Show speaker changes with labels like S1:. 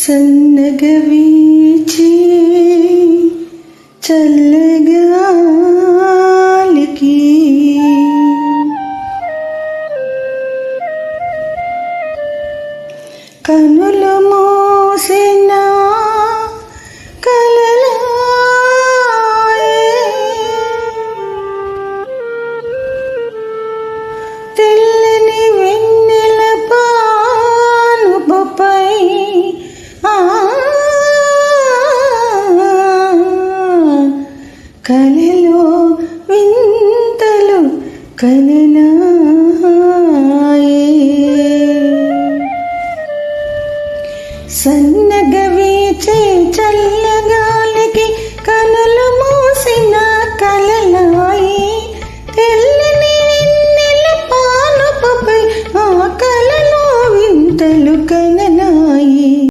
S1: సన్నగా వీచే చల్లగాలికి కనులు మూసిన కలలాయే తెల్లని వెన్నెల పానుపై కలలో వింతలు కననాయే సన్నగా వీచే చల్లగాలికి కనులు మూసిన